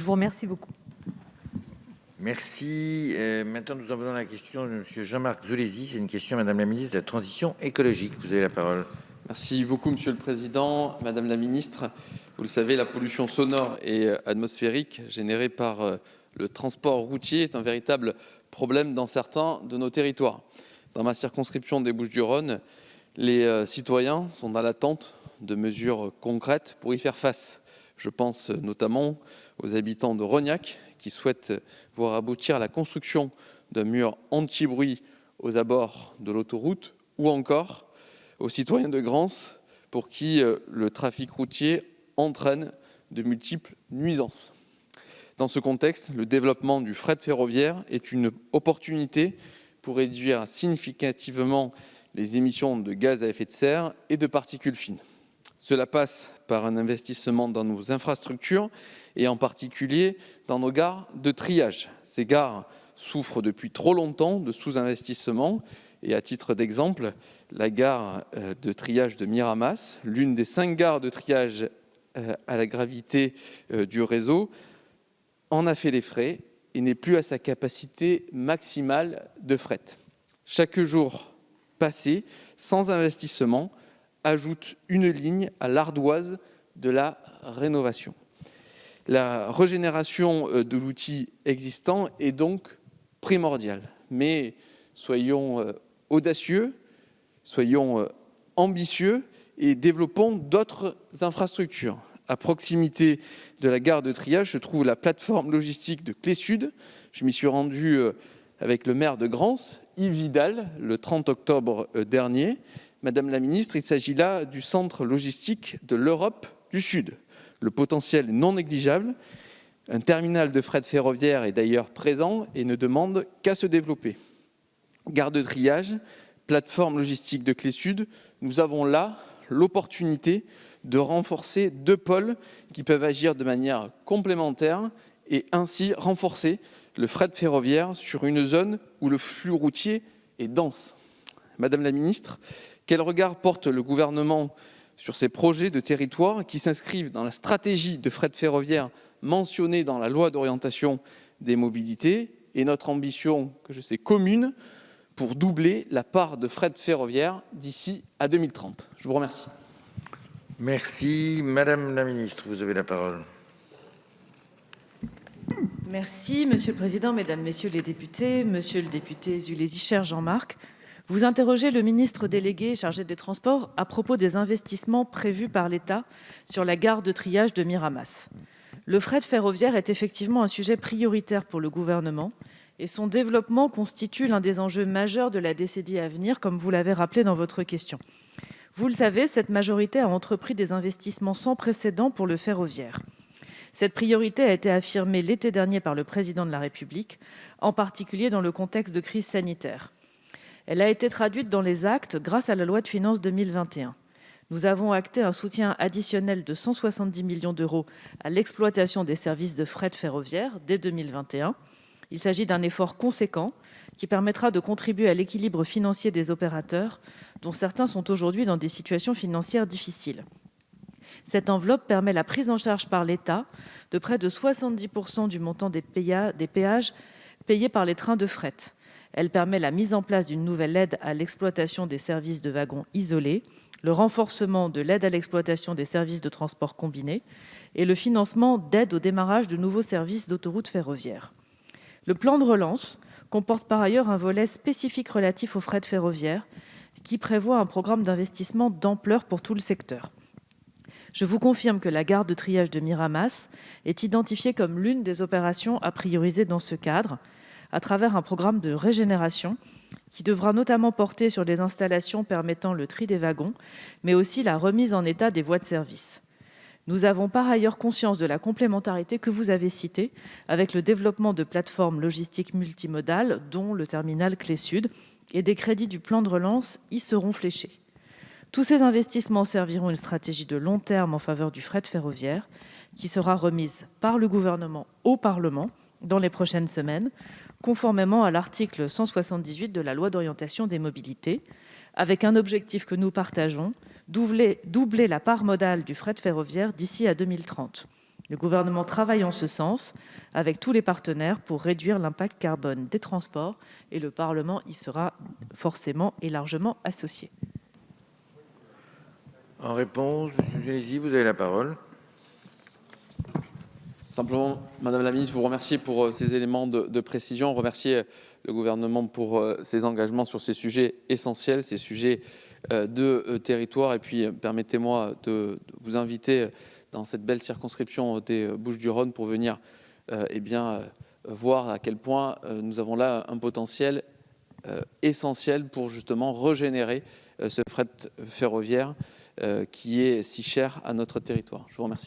Je vous remercie beaucoup. Merci. Maintenant, nous avons la question de M. Jean-Marc Zulesi. C'est une question, Madame la ministre de la Transition écologique. Vous avez la parole. Merci beaucoup, Monsieur le Président. Madame la Ministre, vous le savez, la pollution sonore et atmosphérique générée par le transport routier est un véritable problème dans certains de nos territoires. Dans ma circonscription des Bouches-du-Rhône, les citoyens sont dans l'attente de mesures concrètes pour y faire face. Je pense notamment aux habitants de Rognac qui souhaitent voir aboutir la construction d'un mur anti-bruit aux abords de l'autoroute, ou encore aux citoyens de Grance pour qui le trafic routier entraîne de multiples nuisances. Dans ce contexte, le développement du fret ferroviaire est une opportunité pour réduire significativement les émissions de gaz à effet de serre et de particules fines. Cela passe par un investissement dans nos infrastructures et en particulier dans nos gares de triage. Ces gares souffrent depuis trop longtemps de sous-investissement et à titre d'exemple, la gare de triage de Miramas, l'une des 5 gares de triage à la gravité du réseau, en a fait les frais et n'est plus à sa capacité maximale de fret. Chaque jour passé sans investissement ajoute une ligne à l'ardoise de la rénovation. La régénération de l'outil existant est donc primordiale. Mais soyons audacieux, soyons ambitieux et développons d'autres infrastructures. À proximité de la gare de triage se trouve la plateforme logistique de Clé-Sud. Je m'y suis rendu avec le maire de Grance, Yves Vidal, le 30 octobre dernier. Madame la ministre, il s'agit là du centre logistique de l'Europe du Sud. Le potentiel est non négligeable. Un terminal de fret ferroviaire est d'ailleurs présent et ne demande qu'à se développer. Gare de triage, plateforme logistique de Clé-Sud, nous avons là l'opportunité de renforcer 2 pôles qui peuvent agir de manière complémentaire et ainsi renforcer le fret ferroviaire sur une zone où le flux routier est dense. Madame la ministre, quel regard porte le gouvernement sur ces projets de territoire qui s'inscrivent dans la stratégie de fret ferroviaire mentionnée dans la loi d'orientation des mobilités et notre ambition, que je sais commune, pour doubler la part de fret ferroviaire d'ici à 2030. Je vous remercie. Merci. Madame la ministre, vous avez la parole. Merci, Monsieur le Président, Mesdames, Messieurs les députés, Monsieur le député Zulesi, cher Jean-Marc. Vous interrogez le ministre délégué chargé des Transports à propos des investissements prévus par l'État sur la gare de triage de Miramas. Le fret ferroviaire est effectivement un sujet prioritaire pour le gouvernement et son développement constitue l'un des enjeux majeurs de la décennie à venir, comme vous l'avez rappelé dans votre question. Vous le savez, cette majorité a entrepris des investissements sans précédent pour le ferroviaire. Cette priorité a été affirmée l'été dernier par le Président de la République, en particulier dans le contexte de crise sanitaire. Elle a été traduite dans les actes grâce à la loi de finances 2021. Nous avons acté un soutien additionnel de 170 millions d'euros à l'exploitation des services de fret ferroviaire dès 2021. Il s'agit d'un effort conséquent qui permettra de contribuer à l'équilibre financier des opérateurs, dont certains sont aujourd'hui dans des situations financières difficiles. Cette enveloppe permet la prise en charge par l'État de près de 70% du montant des péages payés par les trains de fret. Elle permet la mise en place d'une nouvelle aide à l'exploitation des services de wagons isolés, le renforcement de l'aide à l'exploitation des services de transport combinés et le financement d'aides au démarrage de nouveaux services d'autoroutes ferroviaires. Le plan de relance comporte par ailleurs un volet spécifique relatif au fret ferroviaire qui prévoit un programme d'investissement d'ampleur pour tout le secteur. Je vous confirme que la gare de triage de Miramas est identifiée comme l'une des opérations à prioriser dans ce cadre, à travers un programme de régénération qui devra notamment porter sur les installations permettant le tri des wagons, mais aussi la remise en état des voies de service. Nous avons par ailleurs conscience de la complémentarité que vous avez citée avec le développement de plateformes logistiques multimodales, dont le terminal Clé-Sud, et des crédits du plan de relance y seront fléchés. Tous ces investissements serviront une stratégie de long terme en faveur du fret ferroviaire, qui sera remise par le gouvernement au Parlement dans les prochaines semaines, conformément à l'article 178 de la loi d'orientation des mobilités, avec un objectif que nous partageons, doubler la part modale du fret ferroviaire d'ici à 2030. Le Gouvernement travaille en ce sens avec tous les partenaires pour réduire l'impact carbone des transports et le Parlement y sera forcément et largement associé. En réponse, monsieur Zulesi, vous avez la parole. Simplement, Madame la Ministre, vous remercier pour ces éléments de précision, remercier le gouvernement pour ses engagements sur ces sujets essentiels, ces sujets de territoire. Et puis, permettez-moi de vous inviter dans cette belle circonscription des Bouches-du-Rhône pour venir voir à quel point nous avons là un potentiel essentiel pour justement régénérer ce fret ferroviaire qui est si cher à notre territoire. Je vous remercie.